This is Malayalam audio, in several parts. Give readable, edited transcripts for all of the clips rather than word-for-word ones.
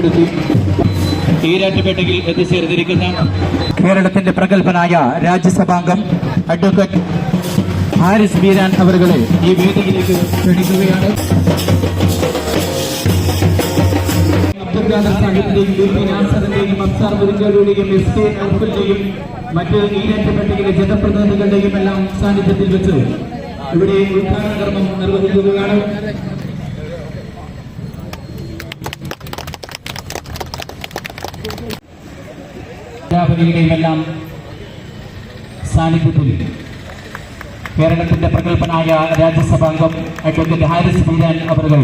ഉൾപ്പെടുത്തി ഈരാറ്റുപേട്ടയിൽ എത്തിച്ചേർന്നിരിക്കുന്ന കേരളത്തിന്റെ പ്രഗത്ഭനായ രാജ്യസഭാംഗം അഡ്വക്കേറ്റ് ഹാരിസ് ബീരാൻ അവരുകളെ ഈ വേദിയിലേക്ക് ക്ഷണിക്കുകയാണ്. സാഹിബിന്റെയും അഫ്സാർ മുരിക്കാരുടെയും എസ്.കെ. നൗഫലിന്റെയും മറ്റ് ഈരാറ്റുപേട്ടയിലെ ജനപ്രതിനിധികളുടെയും എല്ലാം സാന്നിധ്യത്തിൽ വെച്ച് ഇവിടെ ഉദ്ഘാടന കർമ്മം നിർവഹിക്കുകയാണ്. എല്ലാം സാന്നിധ്യത്തിൽ കേരളത്തിന്റെ പ്രഗത്ഭനായ രാജ്യസഭാംഗം അഡ്വക്കേറ്റ് ഹാരിസ് ബീരാൻ അവരുകൾ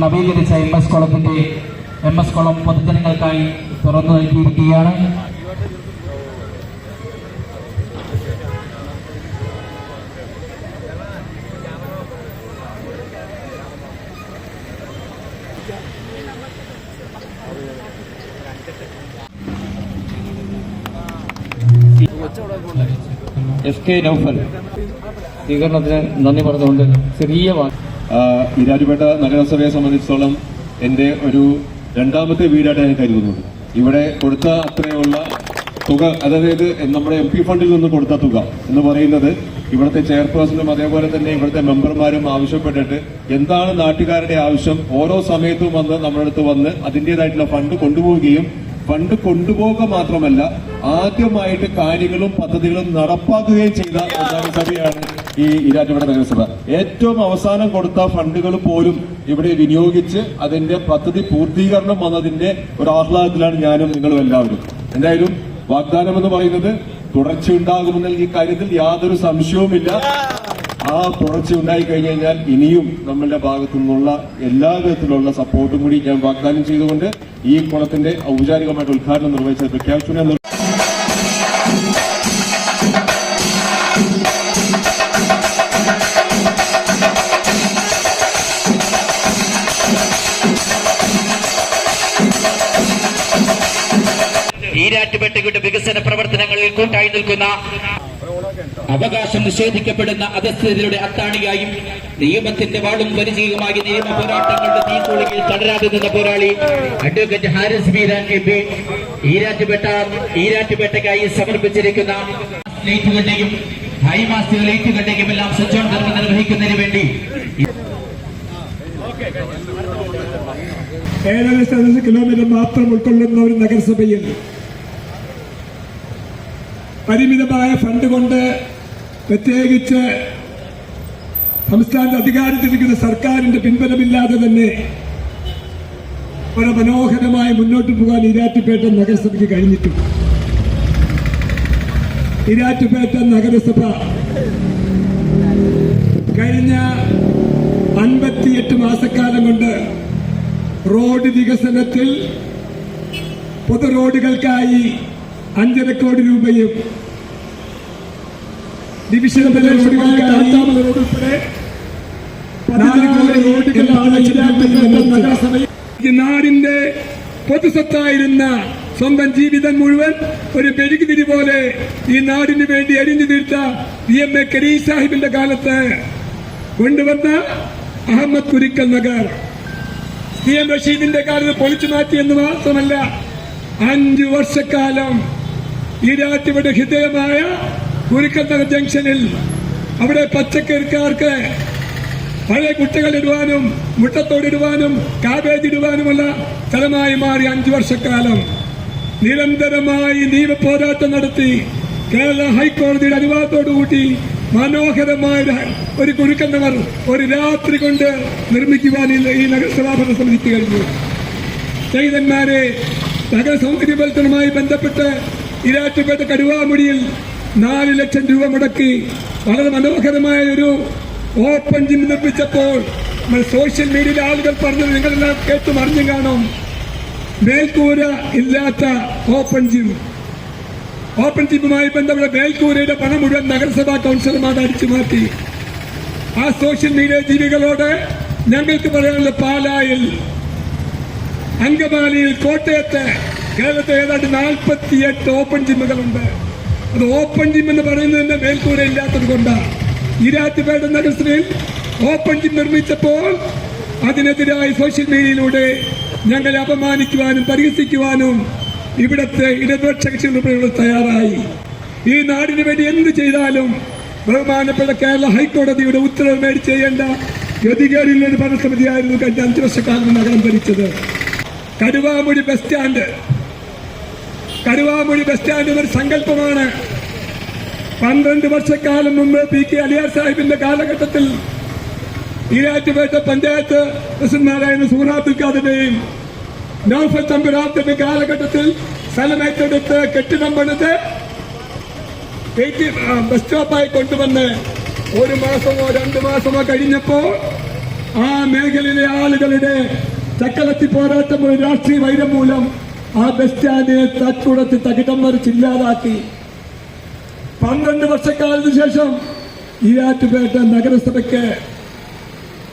നവീകരിച്ച എം എസ് കുളം പൊതുജനങ്ങൾക്കായി തുറന്നു നൽകിയിരിക്കുകയാണ്. എസ്.കെ. നൗഫൽ സ്വീകരണത്തിന് നന്ദി പറഞ്ഞുകൊണ്ട് ചെറിയ ഈരാറ്റുപേട്ട നഗരസഭയെ സംബന്ധിച്ചിടത്തോളം എൻ്റെ ഒരു രണ്ടാമത്തെ വീടായിട്ട് ഞാൻ കരുതുന്നുണ്ട്. ഇവിടെ കൊടുത്ത അത്രയുള്ള തുക, അതായത് നമ്മുടെ MP ഫണ്ടിൽ നിന്ന് കൊടുത്ത തുക എന്ന് പറയുന്നത് ഇവിടുത്തെ ചെയർപേഴ്സണും അതേപോലെ തന്നെ ഇവിടുത്തെ മെമ്പർമാരും ആവശ്യപ്പെട്ടിട്ട് എന്താണ് നാട്ടുകാരുടെ ആവശ്യം ഓരോ സമയത്തും വന്ന് നമ്മുടെ അടുത്ത് വന്ന് അതിൻ്റെതായിട്ടുള്ള ഫണ്ട് കൊണ്ടുപോവുകയും ഫണ്ട് കൊണ്ടുപോകുക മാത്രമല്ല ആദ്യമായിട്ട് കാര്യങ്ങളും പദ്ധതികളും നടപ്പാക്കുകയും ചെയ്ത നഗരസഭയാണ് ഈ ഈരാറ്റുപേട്ട നഗരസഭ. ഏറ്റവും അവസാനം കൊടുത്ത ഫണ്ടുകൾ പോലും ഇവിടെ വിനിയോഗിച്ച് അതിന്റെ പദ്ധതി പൂർത്തീകരണം വന്നതിന്റെ ഒരു ആഹ്ലാദത്തിലാണ് ഞാനും നിങ്ങളും എല്ലാവരും. എന്തായാലും വാഗ്ദാനം എന്ന് പറയുന്നത് തുടർച്ചയുണ്ടാകുമെന്ന ഈ കാര്യത്തിൽ യാതൊരു സംശയവുമില്ല. ആ തുടർച്ച ഉണ്ടായി കഴിഞ്ഞു കഴിഞ്ഞാൽ ഇനിയും നമ്മളുടെ ഭാഗത്തു നിന്നുള്ള എല്ലാ വിധത്തിലുള്ള സപ്പോർട്ടും കൂടി ഞാൻ വാഗ്ദാനം ചെയ്തുകൊണ്ട് ഈ കുളത്തിന്റെ ഔപചാരികമായിട്ട് ഉദ്ഘാടനം നിർവഹിച്ചത് പ്രഖ്യാപിച്ചു. ഈരാറ്റുപേട്ടയുടെ വികസന പ്രവർത്തനങ്ങളിൽ കൂട്ടായി നിൽക്കുന്ന അവകാശം നിഷേധിക്കപ്പെടുന്ന അധസ്ഥിതരുടെ അത്താണിയായും നിയമത്തിന്റെ വാളും പരിചയവുമായി നിയമ പോരാട്ടങ്ങളുടെ തീസൂളിയിൽ തളരാതെ നിന്ന പോരാളി അഡ്വക്കേറ്റ് ഹാരിസ് ബീരാൻ MP ഈരാറ്റുപേട്ടയ്ക്കായി സമർപ്പിച്ചിരിക്കുന്ന ലൈറ്റുകളുടെയും ഹൈമാസ്റ്റ് ലൈറ്റുകളുടെയും എല്ലാം സജ്ജീകരണം നിർവഹിക്കുന്നതിന് വേണ്ടി 7 കിലോമീറ്റർ മാത്രം ഉൾക്കൊള്ളുന്ന ഒരു നഗരസഭയിൽ പരിമിതമായ ഫണ്ട് കൊണ്ട്, പ്രത്യേകിച്ച് സംസ്ഥാന അധികാരത്തിലിരിക്കുന്ന സർക്കാരിന്റെ പിൻബലമില്ലാതെ തന്നെ വളരെ മനോഹരമായി മുന്നോട്ട് പോകാൻ ഈരാറ്റുപേട്ട നഗരസഭയ്ക്ക് കഴിഞ്ഞിട്ടുണ്ട്. ഈരാറ്റുപേട്ട നഗരസഭ കഴിഞ്ഞ 58 മാസക്കാലം കൊണ്ട് റോഡ് വികസനത്തിൽ പൊതു റോഡുകൾക്കായി 5.5 കോടി രൂപയും ഡിവിഷൻ റോഡുകൾക്കായി 4 കോടി നാടിന്റെ പൊതുസ്വത്തായിരുന്ന സ്വന്തം ജീവിതം മുഴുവൻ ഒരു മെഴുകുതിരി പോലെ ഈ നാടിന് വേണ്ടി അരിഞ്ഞു തീർത്ത PMA കരീം സാഹിബിന്റെ കാലത്ത് കൊണ്ടുവന്ന അഹമ്മദ് കുരിക്കൽ നഗർ CM റഷീദിന്റെ കാലത്ത് പൊളിച്ചു മാറ്റി എന്ന് മാത്രമല്ല 5 വർഷക്കാലം ഈരാറ്റുപേട്ട ഹൃദയമായ കുരിക്കൽ നഗർ ജംഗ്ഷനിൽ അവിടെ പച്ചക്കറിക്കാർക്ക് പഴയ കുട്ടികൾ ഇടുവാനും മുട്ടത്തോടിടുവാനും കാബേജ് ഇടുവാനുമുള്ള സ്ഥലമായി മാറി 5 വർഷക്കാലം നിരന്തരമായി നിയമ പോരാട്ടം നടത്തി കേരള ഹൈക്കോടതിയുടെ അനുവാദത്തോടുകൂടി മനോഹരമായ ഒരു കുരുക്കൽ നഗർ ഒരു രാത്രി കൊണ്ട് നിർമ്മിക്കുവാൻ ഈ നഗരസഭാ ഭരണസമിതിക്ക് കഴിഞ്ഞു. ചെയ്തന്മാരെ നഗര സൗകര്യവൽക്കരണവുമായി ബന്ധപ്പെട്ട് ഈരാറ്റുപേട്ട കടുവാമുടിയിൽ 4 ലക്ഷം രൂപ മുടക്കി വളരെ മനോഹരമായ ഒരു ഓപ്പൺ ജിം നിർമ്മിച്ചപ്പോൾ നമ്മൾ സോഷ്യൽ മീഡിയയിലെ ആളുകൾ പറഞ്ഞത് നിങ്ങളെല്ലാം കേട്ടും അറിഞ്ഞും കാണും. മേൽക്കൂര ഇല്ലാത്ത ഓപ്പൺ ജിമ്മുമായി ബന്ധപ്പെട്ട മേൽക്കൂരയുടെ പണം മുഴുവൻ നഗരസഭാ കൗൺസിലർമാർ അടിച്ചു മാറ്റി. ആ സോഷ്യൽ മീഡിയ ജീവികളോട് ഞങ്ങൾക്ക് പറയാനുള്ള പാലായിൽ, അങ്കമാലിയിൽ, കോട്ടയത്ത്, കേരളത്തിൽ ഏതാണ്ട് 48 ഓപ്പൺ ജിമ്മുകളുണ്ട്. അത് ഓപ്പൺ ജിം എന്ന് പറയുന്നതിന്റെ മേൽക്കൂര ഇല്ലാത്തത് കൊണ്ടാണ്. ഈരാറ്റുപേട്ട നഗരസഭയിൽ ഓപ്പൺ ജിം നിർമ്മിച്ചപ്പോൾ അതിനെതിരായി സോഷ്യൽ മീഡിയയിലൂടെ ഞങ്ങളെ അപമാനിക്കുവാനും പരിഹസിക്കുവാനും ഇവിടുത്തെ ഇടതുപക്ഷ കക്ഷികൾ തയ്യാറായി. ഈ നാടിന് വേണ്ടി എന്ത് ചെയ്താലും ബഹുമാനപ്പെട്ട കേരള ഹൈക്കോടതിയുടെ ഉത്തരവ് മേടിച്ച് ചെയ്യേണ്ട ഗതികേടിൽ ഒരു ഭരണസമിതിയായിരുന്നു കഴിഞ്ഞ 5 വർഷക്കാലം നഗരം ഭരിച്ചത്. കടുവാമൊഴി ബസ് സ്റ്റാൻഡ് ഒരു സങ്കല്പമാണ്. 12 വർഷക്കാലം മുമ്പ് പി.കെ. അലിയാർ സാഹിബിന്റെ കാലഘട്ടത്തിൽ ഈരാറ്റുപേട്ട പഞ്ചായത്ത് പ്രസിഡന്റായിരുന്ന സൂറാത്തുൽ ഖാദറിന്റെയും നൗഫൽ തമ്പുരാന്റെ കാലഘട്ടത്തിൽ സ്ഥലമേറ്റെടുത്ത് കെട്ടിടം പണിത് ബസ് സ്റ്റോപ്പായി കൊണ്ടുവന്ന് 1 മാസമോ 2 മാസമോ കഴിഞ്ഞപ്പോൾ ആ മേഖലയിലെ ആളുകളുടെ ചക്കളത്തി പോരാട്ടം ഒരു രാഷ്ട്രീയ വൈരം മൂലം ആ ബസ് സ്റ്റാൻഡിനെ തച്ചുടച്ച് തകിടം മറിച്ചില്ലാതാക്കി. 12 വർഷക്കാലത്തിന് ശേഷം ഈരാറ്റുപേട്ട നഗരസഭയ്ക്ക്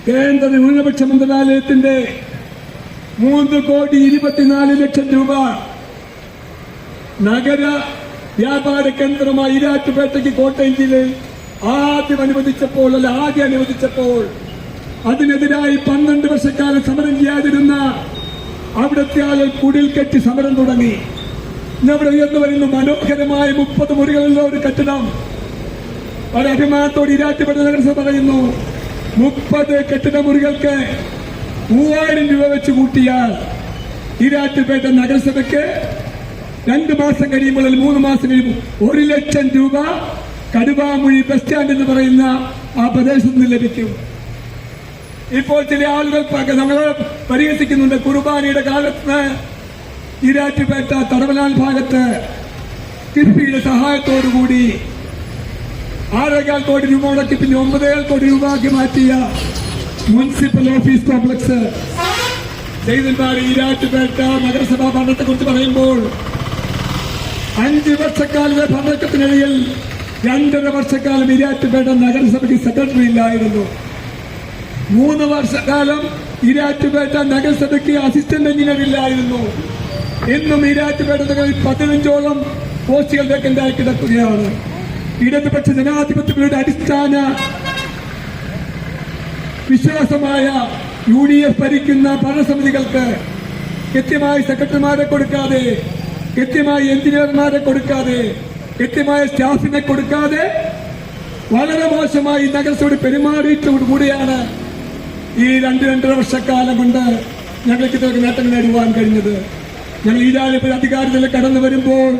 കേന്ദ്ര ന്യൂനപക്ഷ മന്ത്രാലയത്തിന്റെ 3,24,00,000 രൂപ നഗര വ്യാപാര കേന്ദ്രമായി ഈരാറ്റുപേട്ടയ്ക്ക് കോട്ടയം ജില്ലയിൽ ആദ്യം അനുവദിച്ചപ്പോൾ അതിനെതിരായി 12 വർഷക്കാലം സമരം ചെയ്യാതിരുന്ന അവിടുത്തെ ആളുകൾ കുടിൽ കെട്ടി സമരം തുടങ്ങി. ഇവിടെ ഉയർന്നു വരുന്ന മനോഹരമായ 30 മുറികളുള്ള ഒരു കെട്ടിടം വളരെ അഭിമാനത്തോട് ഈരാറ്റുപേട്ട നഗരസഭ പറയുന്നു. 30 കെട്ടിട മുറികൾക്ക് 3000 രൂപ വെച്ച് കൂട്ടിയാൽ ഈരാറ്റുപേട്ട നഗരസഭയ്ക്ക് 2 മാസം കഴിയുമ്പോൾ 3 മാസം കഴിയുമ്പോൾ 1 ലക്ഷം രൂപ കടുവാമൊഴി ബസ് സ്റ്റാൻഡ് എന്ന് പറയുന്ന ആ പ്രദേശത്ത് നിന്ന് ലഭിക്കും. ഇപ്പോൾ ചില ആളുകൾ നമ്മളെ പരിഹസിക്കുന്നുണ്ട്. കുർബാനയുടെ കാലത്ത് ഈരാറ്റുപേട്ട തടവനാൽ ഭാഗത്ത് കിഫ്ബിയുടെ സഹായത്തോടുകൂടി 6.25 കോടി രൂപ മുടക്കി പിന്നെ 9.5 കോടി രൂപയാക്കി മാറ്റിയ മുനിസിപ്പൽ ഓഫീസ് കോംപ്ലക്സ് ചെയ്തന്മാർ ഈരാറ്റുപേട്ട നഗരസഭാ ഭരണത്തെക്കുറിച്ച് പറയുമ്പോൾ 5 വർഷക്കാലത്തെ ഭരണത്തിനിടയിൽ 2.5 വർഷക്കാലം ഈരാറ്റുപേട്ട നഗരസഭയ്ക്ക് സെക്രട്ടറി ഇല്ലായിരുന്നു. 3 വർഷക്കാലം ഈരാറ്റുപേട്ട നഗരസഭയ്ക്ക് അസിസ്റ്റന്റ് എഞ്ചിനീയർ ഇല്ലായിരുന്നു. ഇന്നും ഈരാറ്റുപേട്ട നഗരത്തിൽ 15ഓളം പോസ്റ്റുകൾ വേക്കന്റായി കിടക്കുകയാണ്. ഇടതുപക്ഷ ജനാധിപത്യങ്ങളുടെ അടിസ്ഥാന വിശ്വാസമായ UDF ഭരിക്കുന്ന ഭരണസമിതികൾക്ക് കൃത്യമായി സെക്രട്ടറിമാരെ കൊടുക്കാതെ, കൃത്യമായി എഞ്ചിനീയർമാരെ കൊടുക്കാതെ, കൃത്യമായ സ്റ്റാഫിനെ കൊടുക്കാതെ വളരെ മോശമായി നഗരസഭയുടെ പെരുമാറിയിട്ടോടുകൂടിയാണ് ഈ 2-2.5 വർഷക്കാലം കൊണ്ട് ഞങ്ങൾക്ക് ഇതൊക്കെ നേട്ടങ്ങൾ നേടുവാൻ കഴിഞ്ഞത്. ഞങ്ങൾ ഈരാറ്റുപേട്ട അധികാരത്തിൽ കടന്നു വരുമ്പോൾ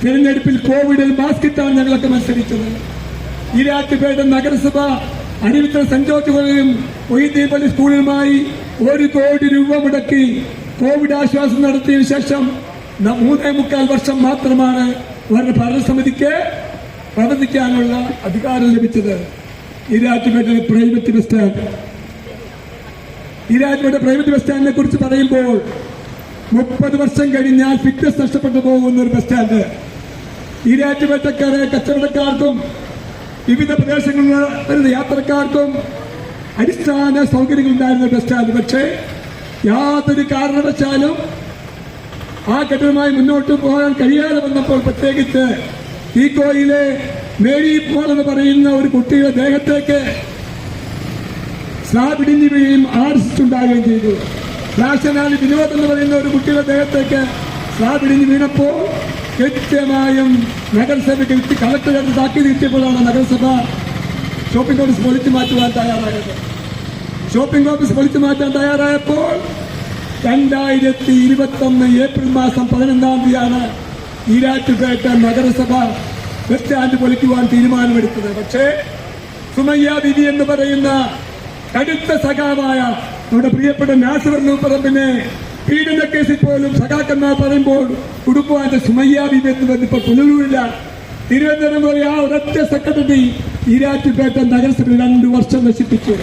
തെരഞ്ഞെടുപ്പിൽ കോവിഡിൽ മാസ്കിട്ടാണ് ഞങ്ങളൊക്കെ മത്സരിച്ചത്. ഈരാറ്റുപേട്ട നഗരസഭ അനിവിത്ര സഞ്ചോത്തുകളും ഒയ്തീപള്ളി സ്കൂളുമായി 1 കോടി രൂപ മുടക്കി കോവിഡ് ആശ്വാസം നടത്തിയതിനു ശേഷം 3.25 വർഷം മാത്രമാണ് അവരുടെ ഭരണസമിതിക്ക് പ്രവർത്തിക്കാനുള്ള അധികാരം ലഭിച്ചത്. ഈരാറ്റുപേട്ട പ്രൈവറ്റ് ബസ് സ്റ്റാൻഡിനെ കുറിച്ച് പറയുമ്പോൾ 30 വർഷം കഴിഞ്ഞാൽ ഫിറ്റ്നസ് നഷ്ടപ്പെട്ടു പോകുന്ന ഒരു ബസ് സ്റ്റാൻഡ്. ഈരാറ്റുപേട്ടക്കാരെ കച്ചവടക്കാർക്കും വിവിധ പ്രദേശങ്ങളിലുള്ള വരുന്ന യാത്രക്കാർക്കും അടിസ്ഥാന സൗകര്യങ്ങൾ ഉണ്ടായിരുന്ന ബസ് സ്റ്റാൻഡ്. പക്ഷേ യാതൊരു കാരണവശാലും ആ കെട്ടിടവുമായി മുന്നോട്ട് പോകാൻ കഴിയാതെ വന്നപ്പോൾ, പ്രത്യേകിച്ച് ഈക്കോയിലെ മേരി പോൾ എന്ന് പറയുന്ന ഒരു കുട്ടിയുടെ ദേഹത്തേക്ക് സ്ലാബ് ഇടിഞ്ഞു വീഴുകയും ആർസിസ്റ്റ് ഉണ്ടാവുകയും ചെയ്തു. രാഷനാലി വിനോദ് എന്ന് പറയുന്ന ഒരു കുട്ടിയുടെ ദേഹത്തേക്ക് സ്ലാബ് ഇടിഞ്ഞു വീണപ്പോൾ കൃത്യമായും നഗരസഭയ്ക്ക് കളക്ടർ താക്കീത് കിട്ടിയപ്പോഴാണ് നഗരസഭ ഷോപ്പിംഗ് ഓഫീസ് പൊളിച്ചു മാറ്റുവാൻ തയ്യാറായത്. ഷോപ്പിംഗ് ഓഫീസ് പൊളിച്ചു മാറ്റാൻ തയ്യാറായപ്പോൾ 2021 ഏപ്രിൽ മാസം 11-ാം തീയതിയാണ് ഈരാറ്റുപേട്ട നഗരസഭ ബസ് സ്റ്റാൻഡ് പൊളിക്കുവാൻ തീരുമാനമെടുത്തത്. പക്ഷേ സുമയ്യ ബിബി എന്ന് പറയുന്ന കടുത്ത സഖാവായ നമ്മുടെ പ്രിയപ്പെട്ട നാസിർ പറമ്പിനെ പീഡന കേസിൽ പോലും സഖാക്കന്മാർ പറയുമ്പോൾ കുടുംബാന്റെ സുമയ്യ ബിബി എന്ന് പറഞ്ഞപ്പോൾ പുനലൂരില്ല. തിരുവനന്തപുരം പോലെ ആ ഒരൊറ്റ സെക്രട്ടറി ഈരാറ്റുപേട്ട നഗരസഭ 2 വർഷം നശിപ്പിച്ചു.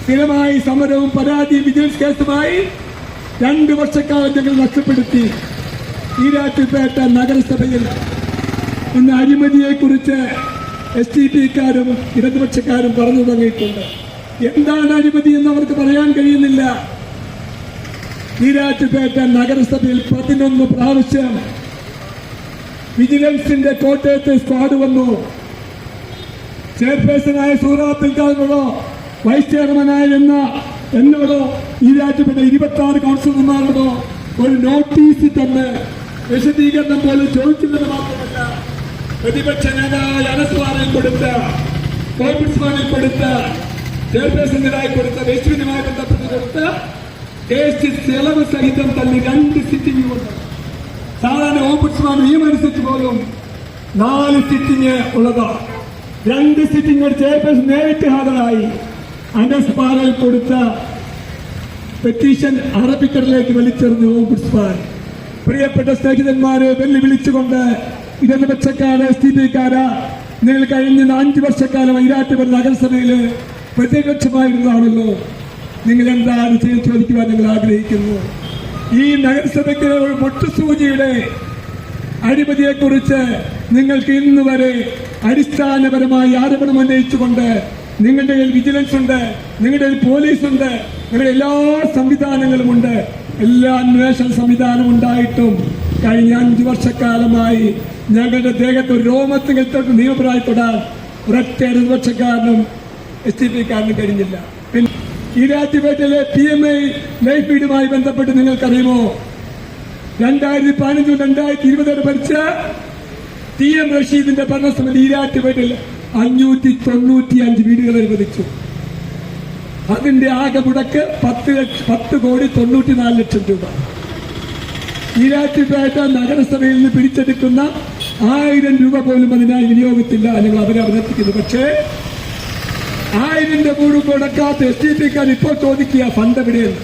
സ്ഥിരമായി സമരവും പരാതിയും വിജിലൻസ് കേസുമായി 2 വർഷക്കാലം ഞങ്ങൾ നഷ്ടപ്പെടുത്തി. ഈരാറ്റുപേട്ട നഗരസഭയിൽ ഇന്ന് അഴിമതിയെക്കുറിച്ച് SDPക്കാരും ഇടതുപക്ഷക്കാരും പറഞ്ഞു തുടങ്ങിയിട്ടുണ്ട്. എന്താണ് അഴിമതി എന്ന് അവർക്ക് പറയാൻ കഴിയുന്നില്ല. ഈരാറ്റുപേട്ട നഗരസഭയിൽ 11 പ്രാവശ്യം വിജിലൻസിന്റെ കോട്ടയത്തെ സ്ക്വാഡ് വന്നു. ചെയർപേഴ്സണായ സൂറാത്തുൽ ഖാദറിനോടോ വൈസ് ചെയർമാനായിരുന്ന എന്നോടോ ഈരാറ്റുപേട്ട 26 കൗൺസിലർമാരോടോ ഒരു നോട്ടീസ് തന്ന് വിശദീകരണം പോലും ചോദിച്ചില്ലെന്ന് മാത്രമല്ല, പ്രതിപക്ഷ നേതാവായ അനസ്വാറിൽ കൊടുത്ത, കോൺഗ്രസ്മാനിൽ കൊടുത്ത, ചെയർപേഴ്സണായി കൊടുത്ത, വേസ്റ്റുമായി ബന്ധപ്പെട്ട് കൊടുത്ത കേസ് ചെലവ് സഹിതം തള്ളി 2 സിറ്റിംഗ് കൊണ്ട്. സാധാരണ ഓംബുഡ്സ്മാൻ നിയമമനുസരിച്ച് പോലും 4 സിറ്റിംഗ് ഉള്ളതാണ്. 2 സിറ്റിംഗ് ചെയർപേഴ്സൺ നേരിട്ട് ഹാജരായി അനസ്വാറിൽ കൊടുത്ത പെറ്റീഷൻ അറബിക്കറിലേക്ക് വലിച്ചെറിഞ്ഞു ഓംബുഡ്സ്മാൻ. പ്രിയപ്പെട്ട സ്നേഹിതന്മാരെ വെല്ലുവിളിച്ചുകൊണ്ട് ഇടതുപക്ഷക്കാര്, SDPക്കാര്, നിങ്ങൾ കഴിഞ്ഞ 5 വർഷക്കാലം ഈരാറ്റുപേട്ട നഗരസഭയില് പ്രതിപക്ഷമായിരുന്നതാണല്ലോ, നിങ്ങൾ എന്താണ് ചോദിക്കുവാൻ നിങ്ങൾ ആഗ്രഹിക്കുന്നു? ഈ നഗരസഭയ്ക്ക് ഒരു മൊട്ടുസൂചിയുടെ അഴിമതിയെക്കുറിച്ച് നിങ്ങൾക്ക് ഇന്ന് വരെ അടിസ്ഥാനപരമായി ആരോപണം ഉന്നയിച്ചുകൊണ്ട് നിങ്ങളുടെ കയ്യിൽ വിജിലൻസ് ഉണ്ട്, നിങ്ങളുടെ കയ്യിൽ പോലീസ് ഉണ്ട്, നിങ്ങളുടെ എല്ലാ സംവിധാനങ്ങളുമുണ്ട്. എല്ലാ അന്വേഷണ സംവിധാനം ഉണ്ടായിട്ടും കഴിഞ്ഞ 5 വർഷക്കാലമായി ഞങ്ങളുടെ ദേഹത്ത് ഒരു രോമത്തിൽ നിയമപരമായി തൊടാൻ ഒരൊറ്റ ഇടതുപക്ഷക്കാരനും SDPക്കാരനും കഴിഞ്ഞില്ല. പിന്നെ ഈരാറ്റുപേട്ടയിലെ PMI ലൈഫ് ഫീഡുമായി ബന്ധപ്പെട്ട് നിങ്ങൾക്കറിയുമോ? 2015 2020 ഭരിച്ച TM റഷീദിന്റെ ഭരണസമിതി ഈരാറ്റുപേട്ടയിൽ 595 വീടുകൾ അനുവദിച്ചു. അതിന്റെ ആകെ മുടക്ക് 10,94 ലക്ഷം രൂപ. ഈരാറ്റുപേട്ട നഗരസഭയിൽ നിന്ന് പിടിച്ചെടുക്കുന്ന 1000 രൂപ പോലും അതിനായി വിനിയോഗിച്ചില്ല. ഞങ്ങൾ അവരെ അഭിനന്ദിക്കുന്നു. പക്ഷേ 1000 രൂപ പോലും കൊടുക്കാത്ത SDPക്കാർ ഇപ്പോൾ ചോദിക്കുക ഫണ്ട് എവിടെയെന്ന്.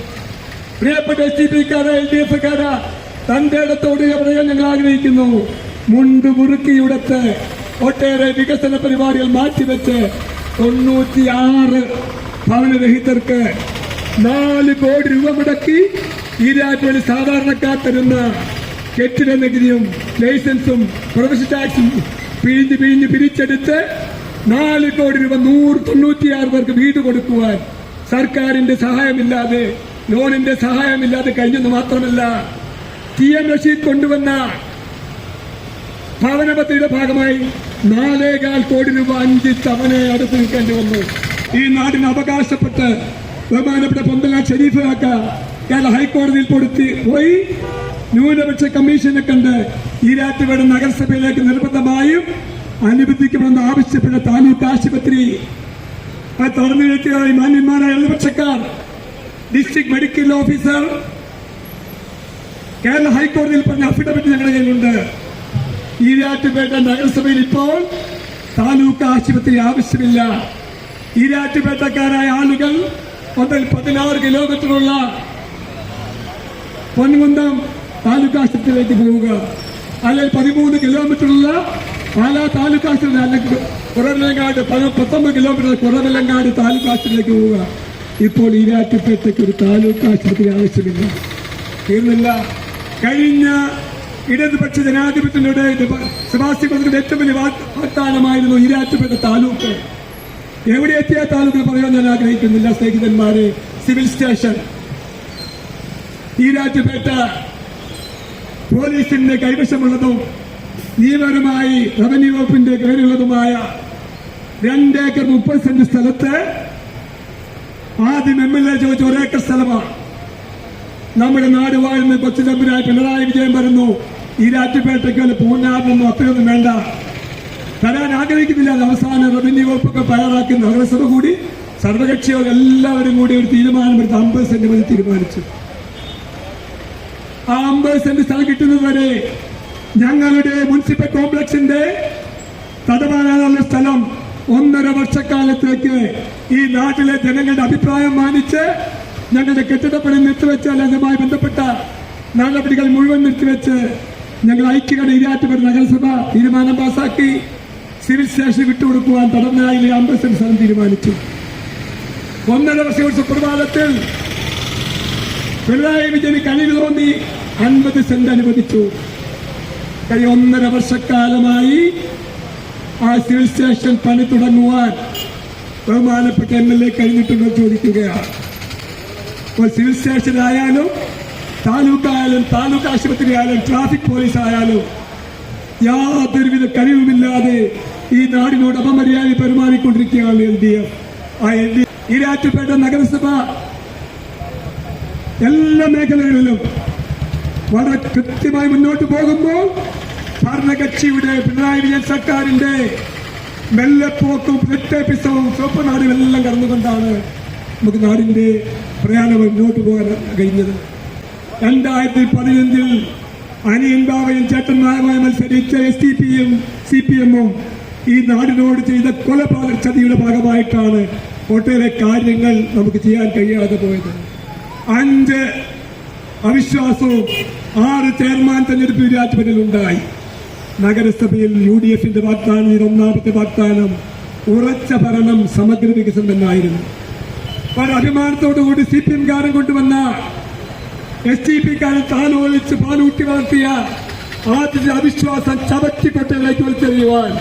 പ്രിയപ്പെട്ട SDPക്കാരെ, LDFക്കാരാ, തന്റെ ഇടത്തോട് പറയാൻ ഞങ്ങൾ ആഗ്രഹിക്കുന്നു. മുണ്ട് മുറുക്കിയിടത്ത് ഒട്ടേറെ വികസന പരിപാടികൾ മാറ്റിവെച്ച് 96 ഭവനരഹിതർക്ക് 4 കോടി രൂപ മുടക്കി ഈരാറ്റുപേട്ട സാധാരണക്കാർ തരുന്ന കെട്ടിട നികുതിയും ലൈസൻസും പ്രൊഫഷണൽ ടാക്സും പിരിച്ചെടുത്ത് 4 കോടി രൂപ 196 പേർക്ക് വീട് കൊടുക്കുവാൻ സർക്കാരിന്റെ സഹായമില്ലാതെ, ലോണിന്റെ സഹായമില്ലാതെ കഴിഞ്ഞെന്ന് മാത്രമല്ല, TM റഷീദ് കൊണ്ടുവന്ന ഭവന പദ്ധതിയുടെ ഭാഗമായി 4.25 കോടി രൂപ 5 തവണ അടുത്ത് നിൽക്കേണ്ടി വന്നു. ഈ നാടിന് അവകാശപ്പെട്ട് ബഹുമാനപ്പെട്ട പൊന്തലാൽ ഷരീഫ് കാക്ക കേരള ഹൈക്കോടതിയിൽ പോയി ന്യൂനപക്ഷ കമ്മീഷനെ കണ്ട് ഈരാറ്റുപേട്ട നഗരസഭയിലേക്ക് നിർബന്ധമായും അനുവദിക്കണമെന്ന് ആവശ്യപ്പെട്ട താലൂക്ക് ആശുപത്രി തുറന്നു വെച്ചതായി മാന്യന്മാരായ ഇടതുപക്ഷക്കാർ, ഡിസ്ട്രിക്ട് മെഡിക്കൽ ഓഫീസർ കേരള ഹൈക്കോടതിയിൽ പറഞ്ഞ അഫിഡവിറ്റ് ഞങ്ങളുടെ കയ്യിലുണ്ട്. ഈരാറ്റുപേട്ട നഗരസഭയിൽ ഇപ്പോൾ താലൂക്ക് ആശുപത്രി ആവശ്യമില്ല. ഈരാറ്റുപേട്ടക്കാരായ ആളുകൾ മുതൽ 16 കിലോമീറ്ററുള്ള പൊൻകുന്നം താലൂക്ക് ആശുപത്രിയിലേക്ക് പോവുക, അല്ലെങ്കിൽ 13 കിലോമീറ്ററുള്ള പാലാ താലൂക്ക് ആശുപത്രി, അല്ലെങ്കിൽ കുറവിലങ്ങാട് 19 കിലോമീറ്റർ കുറവിലങ്ങാട് താലൂക്ക് ആശുപത്രിയിലേക്ക് പോവുക. ഇപ്പോൾ ഈരാറ്റുപേട്ടയ്ക്ക് ഒരു താലൂക്ക് ആശുപത്രി ആവശ്യമില്ല. തീർന്നില്ല. കഴിഞ്ഞ ഇടതുപക്ഷ ജനാധിപത്യത്തിലൂടെ സെബാസ്റ്റ്യൻ ഏറ്റവും വലിയ വാഗ്ദാനമായിരുന്നു ഈരാറ്റുപേട്ട താലൂക്ക്. എവിടെ എത്തിയ താലൂക്ക് പറയാൻ ഞാൻ ആഗ്രഹിക്കുന്നില്ല സ്നേഹിതന്മാരെ. സിവിൽ സ്റ്റേഷൻ ഈരാറ്റുപേട്ട പോലീസിന്റെ കൈവശമുള്ളതും നിയമപരമായി റവന്യൂ വകുപ്പിന്റെ കീഴിലുള്ളതുമായ 2 ഏക്കർ 30 സെന്റ് സ്ഥലത്ത് ആദ്യം MLA ചോദിച്ച 1 ഏക്കർ സ്ഥലമാണ്. നമ്മുടെ നാട് വാഴുന്ന കൊച്ചുതമ്പുരായ പിണറായി വിജയൻ പറഞ്ഞു, ഈരാറ്റുപേട്ടയ്ക്ക് വല്ല പൂഞ്ഞാറിനൊന്നും അത്രയൊന്നും വേണ്ട, തരാൻ ആഗ്രഹിക്കുന്നില്ല. അത് അവസാന റവന്യൂ വകുപ്പൊക്കെ തയ്യാറാക്കുന്ന നഗരസഭ കൂടി സർവകക്ഷികൾ എല്ലാവരും കൂടി ഒരു തീരുമാനമെടുത്ത് 50 സെന്റ് മതി തീരുമാനിച്ചു. ആ 50 സെന്റ് സ്ഥലം കിട്ടുന്നതുവരെ ഞങ്ങളുടെ മുനിസിപ്പൽ കോംപ്ലക്സിന്റെ തടവാനുള്ള സ്ഥലം 1.5 വർഷക്കാലത്തേക്ക് ഈ നാട്ടിലെ ജനങ്ങളുടെ അഭിപ്രായം മാനിച്ച് ഞങ്ങളുടെ കെട്ടിടപ്പണി നിർത്തിവെച്ച്, അതുമായി ബന്ധപ്പെട്ട നടപടികൾ മുഴുവൻ നിർത്തിവെച്ച് ഞങ്ങൾ ഐക്യകണ്ഠ ഈരാറ്റുപേട്ട നഗരസഭ തീരുമാനം പാസാക്കി സിവിൽ സ്റ്റേഷൻ വിട്ടുകൊടുക്കുവാൻ തടവനായിലെ 50 സെന്റ് സ്ഥലം തീരുമാനിച്ചു. 1.5 വർഷ സുപ്രഭാതത്തിൽ പിണറായി വിജയന് കഴിവ് തോന്നി 50 സെന്റ് അനുവദിച്ചു. കഴിഞ്ഞ 1.5 വർഷക്കാലമായി ആ സിവിൽ സ്റ്റേഷൻ പണി തുടങ്ങുവാൻ ബഹുമാനപ്പെട്ട MLA കഴിഞ്ഞിട്ടുണ്ടോ ചോദിക്കുകയാണ്. ഇപ്പോൾ സിവിൽ സ്റ്റേഷനായാലും താലൂക്കായാലും താലൂക്ക് ആശുപത്രി ആയാലും ട്രാഫിക് പോലീസ് ആയാലും യാതൊരുവിധ കഴിവുമില്ലാതെ ഈ നാടിനോട് അപമര്യാദ പെരുമാറിക്കൊണ്ടിരിക്കുകയാണ് LDF. ആ ഈരാറ്റുപേട്ട നഗരസഭ എല്ലാ മേഖലകളിലും വളരെ കൃത്യമായി മുന്നോട്ട് പോകുമ്പോൾ ഭരണകക്ഷിയുടെ പിണറായി വിജയൻ സർക്കാരിന്റെ മെല്ലെപ്പോക്കും പ്രത്യേകിസവും ചുവപ്പനാടും എല്ലാം കടന്നുകൊണ്ടാണ് നമുക്ക് നാടിന്റെ പ്രയാണം മുന്നോട്ട് പോകാൻ കഴിഞ്ഞത്. 2015 അനിയൻ ബാബയും ചേട്ടന്മാരുമായി മത്സരിച്ച SDP-യും CPM-ഉം ഈ നാടിനോട് ചെയ്ത കൊലപാതക ചതിയുടെ ഭാഗമായിട്ടാണ് ഒട്ടേറെ കാര്യങ്ങൾ നമുക്ക് ചെയ്യാൻ കഴിയാതെ പോയത്. 5 അവിശ്വാസവും 6 ചെയർമാൻ തെരഞ്ഞെടുപ്പ് വിരാജപേട്ടയിലുണ്ടായി. നഗരസഭയിൽ UDF-ന്റെ വാഗ്ദാനം, ഒന്നാമത്തെ വാഗ്ദാനം ഉറച്ച ഭരണം, സമഗ്ര വികസനം എന്നായിരുന്നു. വളരെ അഭിമാനത്തോടുകൂടി CPM-കാരൻ കൊണ്ടുവന്ന SDP-കാരൻ താലോലിച്ച് പാലൂട്ടി വളർത്തിയ ആദ്യത്തെ അവിശ്വാസം ചവറ്റിക്കൊട്ടയിലേക്ക് വലിച്ചെറിയുവാൻ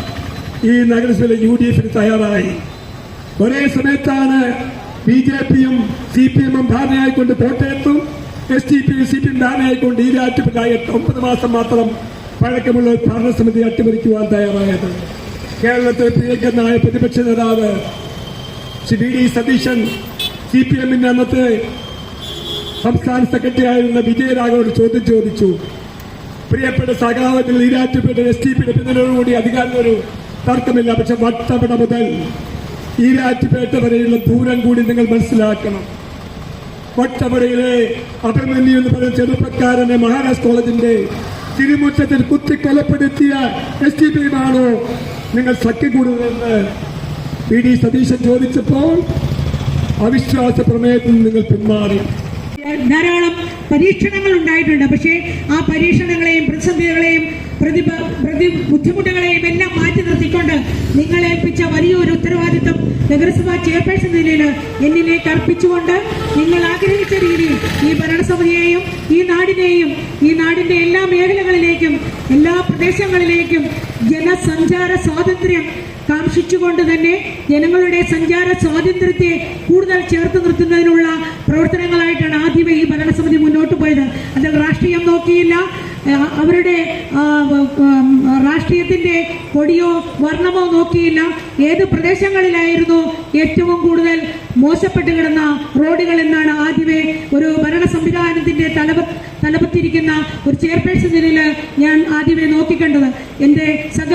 ഈ നഗരസഭയിലെ UDF-ന് തയ്യാറായി. ഒരേ സമയത്താണ് BJP-യും CPM-ഉം ധാരണയായിക്കൊണ്ട് കോട്ടയത്തും SDP-യും CPM ധാരണയായിക്കൊണ്ട് ഈ രാജ്യത്തിലായ 9 മാസം മാത്രം പഴക്കമുള്ള ഭരണസമിതി അട്ടിമറിക്കുവാൻ തയ്യാറായത്. കേരളത്തിലെ പ്രിയങ്കരനായ പ്രതിപക്ഷ നേതാവ് ശ്രീ VD സതീശൻ CPM-ന്റെ അന്നത്തെ സംസ്ഥാന സെക്രട്ടറി ആയിരുന്ന വിജയരാഘവനോട് ചോദ്യം ചോദിച്ചു. പ്രിയപ്പെട്ട സഖാവത്തിൽ ഈരാറ്റുപേട്ട SDP-യുടെ പിന്തുണയോടുകൂടി അധികാരത്തിനൊരു തർക്കമില്ല, പക്ഷെ വട്ടവട മുതൽ ഈരാറ്റുപേട്ട വരെയുള്ള ദൂരം കൂടി നിങ്ങൾ മനസ്സിലാക്കണം. വട്ടവടയിലെ അഭിമന്യു എന്ന് പറയുന്ന ചെറുപ്പക്കാരനെ മഹാരാജ് കോളേജിന്റെ തിരുമുറ്റത്തിൽ കുത്തിക്കൊലപ്പെടുത്തിയ SDP-യുമാണോ നിങ്ങൾ സഖ്യം കൂടുതലെന്ന് VD സതീശൻ ചോദിച്ചപ്പോൾ അവിശ്വാസ പ്രമേയത്തിൽ നിന്ന് നിങ്ങൾ പിന്മാറി. ധാരാളം പരീക്ഷണങ്ങൾ ഉണ്ടായിട്ടുണ്ട്. പക്ഷേ ആ പരീക്ഷണങ്ങളെയും പ്രതിസന്ധികളെയും ബുദ്ധിമുട്ടുകളെയും എല്ലാം മാറ്റി നിർത്തിക്കൊണ്ട് നിങ്ങളേൽപ്പിച്ച വലിയൊരു ഉത്തരവാദിത്വം നഗരസഭാ ചെയർപേഴ്സൺ നിലയിൽ എന്നിലേക്ക് അർപ്പിച്ചുകൊണ്ട് നിങ്ങൾ ആഗ്രഹിച്ച രീതിയിൽ ഈ ഭരണസമിതിയെയും ഈ നാടിനെയും ഈ നാടിന്റെ എല്ലാ മേഖലകളിലേക്കും എല്ലാ പ്രദേശങ്ങളിലേക്കും ജനസഞ്ചാര സ്വാതന്ത്ര്യം കാംക്ഷിച്ചുകൊണ്ട് തന്നെ ജനങ്ങളുടെ സഞ്ചാര സ്വാതന്ത്ര്യത്തെ കൂടുതൽ ചേർത്ത് നിർത്തുന്നതിനുള്ള പ്രവർത്തനങ്ങളായിട്ടാണ് ആദ്യമേ ഈ ഭരണസമിതി മുന്നോട്ട് പോയത്. അതിൽ രാഷ്ട്രീയം നോക്കിയില്ല, അവരുടെ രാഷ്ട്രീയത്തിന്റെ കൊടിയോ വർണ്ണമോ നോക്കിയില്ല. ഏത് പ്രദേശങ്ങളിലായിരുന്നു ഏറ്റവും കൂടുതൽ മോശപ്പെട്ട് കിടന്ന റോഡുകൾ എന്നാണ് ആദ്യമേ ഒരു ഭരണ സംവിധാനത്തിന്റെ തലപ്പത്തിരിക്കുന്ന ഒരു ചെയർപേഴ്സൺ നിലയിൽ ഞാൻ ആദ്യമേ നോക്കിക്കണ്ടത്. എന്റെ സഹ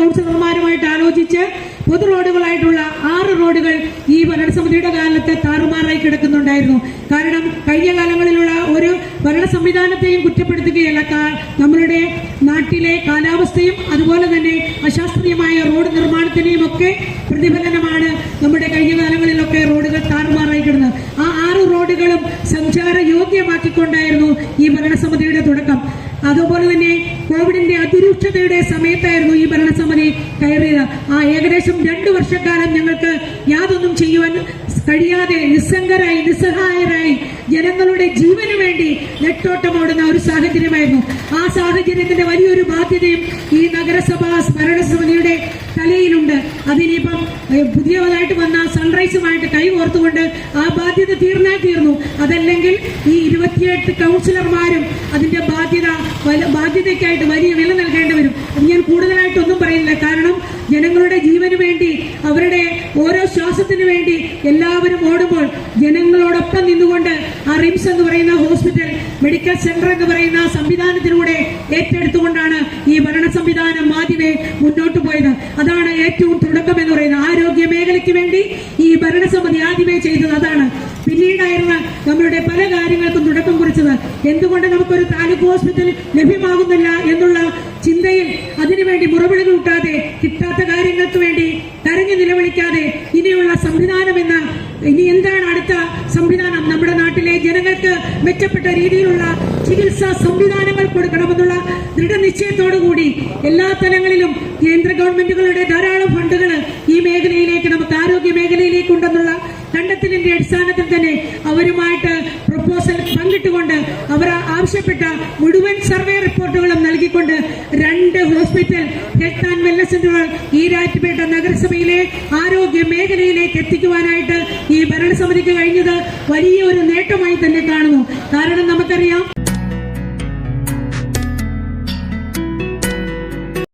കൗൺസിലർമാരുമായിട്ട് ആലോചിച്ച് പൊതു റോഡുകളായിട്ടുള്ള 6 റോഡുകൾ ഈ ഭരണസമിതിയുടെ കാലത്ത് താറുമാറായി കിടക്കുന്നുണ്ടായിരുന്നു. കാരണം കഴിഞ്ഞ കാലങ്ങളിലുള്ള ഒരു ഭരണ സംവിധാനത്തെയും കുറ്റപ്പെടുത്തുകയല്ല, നമ്മളുടെ നാട്ടിലെ കാലാവസ്ഥയും അതുപോലെ തന്നെ അശാസ്ത്രീയമായ റോഡ് നിർമ്മാണത്തിനെയും ഒക്കെ പ്രതിഫലനമാണ് നമ്മുടെ കഴിഞ്ഞ കാലങ്ങളിലൊക്കെ റോഡുകൾ താറുമാറായി കിടന്നത്. ആ 6 റോഡുകളും സഞ്ചാര യോഗ്യമാക്കിക്കൊണ്ടായിരുന്നു ഈ ഭരണസമിതിയുടെ തുടക്കം. അതുപോലെ തന്നെ കോവിഡിന്റെ അതിരൂക്ഷതയുടെ സമയത്തായിരുന്നു ഈ ഭരണസമിതി കയറിയത്. ആ ഏകദേശം 2 വർഷക്കാലം ഞങ്ങൾക്ക് യാതൊന്നും ചെയ്യുവാൻ കഴിയാതെ നിസ്സംഗരായി നിസ്സഹായരായി ജനങ്ങളുടെ ജീവന് വേണ്ടി നെട്ടോട്ടമോടുന്ന ഒരു സാഹചര്യമായിരുന്നു. ആ സാഹചര്യത്തിന്റെ വലിയൊരു ബാധ്യതയും ഈ നഗരസഭാ ഭരണസമിതിയുടെ തലയിലുണ്ട്. അതിനിപ്പം പുതിയതായിട്ട് വന്ന സൺറൈസുമായിട്ട് കൈകോർത്തുകൊണ്ട് ആ ബാധ്യത തീർന്നാൽ തീർന്നു. അതല്ലെങ്കിൽ ഈ 28 കൗൺസിലർമാരും അതിന്റെ ബാധ്യതയ്ക്കായിട്ട് വലിയ വില നൽകേണ്ടി വരും. ഞാൻ കൂടുതലായിട്ടൊന്നും പറയുന്നില്ല. കാരണം ജനങ്ങളുടെ ജീവന് വേണ്ടി, അവരുടെ ഓരോ ശ്വാസത്തിന് വേണ്ടി എല്ലാവരും ഓടുമ്പോൾ ജനങ്ങളോടൊപ്പം നിന്നുകൊണ്ട് ആ റിംസ് എന്ന് പറയുന്ന ഹോസ്പിറ്റൽ, മെഡിക്കൽ സെന്റർ എന്ന് പറയുന്ന സംവിധാനത്തിലൂടെ ഏറ്റെടുത്തുകൊണ്ടാണ് ഈ ഭരണ സംവിധാനം ആദ്യമേ മുന്നോട്ട് പോയത്. അതാണ് ഏറ്റവും തുടക്കം എന്ന് പറയുന്നത്. ആരോഗ്യ മേഖലയ്ക്ക് വേണ്ടി ഈ ഭരണസമിതി ആദ്യമേ ചെയ്തത് അതാണ്. പിന്നീടായിരുന്നു നമ്മളുടെ പല കാര്യങ്ങൾക്കും തുടക്കം കുറിച്ചത്. എന്തുകൊണ്ട് നമുക്കൊരു താലൂക്ക് ഹോസ്പിറ്റൽ ലഭ്യമാകുന്നില്ല എന്നുള്ള ചിന്തയിൽ അതിനുവേണ്ടി മുറവിളി കൂട്ടാതെ, കിട്ടാത്ത കാര്യങ്ങൾക്ക് വേണ്ടി കരഞ്ഞു നിലവിളിക്കാതെ ഇനിയുള്ള സംവിധാനം എന്ന ഇനി എന്താണ് അടുത്ത സംവിധാനം, നമ്മുടെ നാട്ടിലെ ജനങ്ങൾക്ക് മെച്ചപ്പെട്ട രീതിയിലുള്ള ചികിത്സാ സംവിധാനങ്ങൾ കൊടുക്കണമെന്നുള്ള ദൃഢനിശ്ചയത്തോടുകൂടി എല്ലാ തലങ്ങളിലും കേന്ദ്ര ഗവൺമെന്റുകളുടെ ധാരാളം ഫണ്ടുകൾ ഈ മേഖലയിലേക്ക്, നമുക്ക് ആരോഗ്യ മേഖലയിലേക്ക് ഉണ്ടെന്നുള്ള കണ്ടെത്തലിന്റെ അടിസ്ഥാനത്തിൽ തന്നെ അവരുമായിട്ട് പ്രപ്പോസൽ പങ്കിട്ടുകൊണ്ട് അവർ ആവശ്യപ്പെട്ട മുഴുവൻ സർവേ റിപ്പോർട്ടുകളും നൽകിക്കൊണ്ട് 2 ഹോസ്പിറ്റൽ, ഹെൽത്ത് ആൻഡ് വെൽനസ് സെന്ററുകൾ ഈ ഈരാറ്റുപേട്ട നഗരസഭയിലെ ആരോഗ്യ മേഖലയിലേക്ക് എത്തിക്കുവാനായിട്ട് ഈ ഭരണസമിതിക്ക് കഴിഞ്ഞത് വലിയൊരു നേട്ടമായി തന്നെ കാണുന്നു. കാരണം നമുക്കറിയാം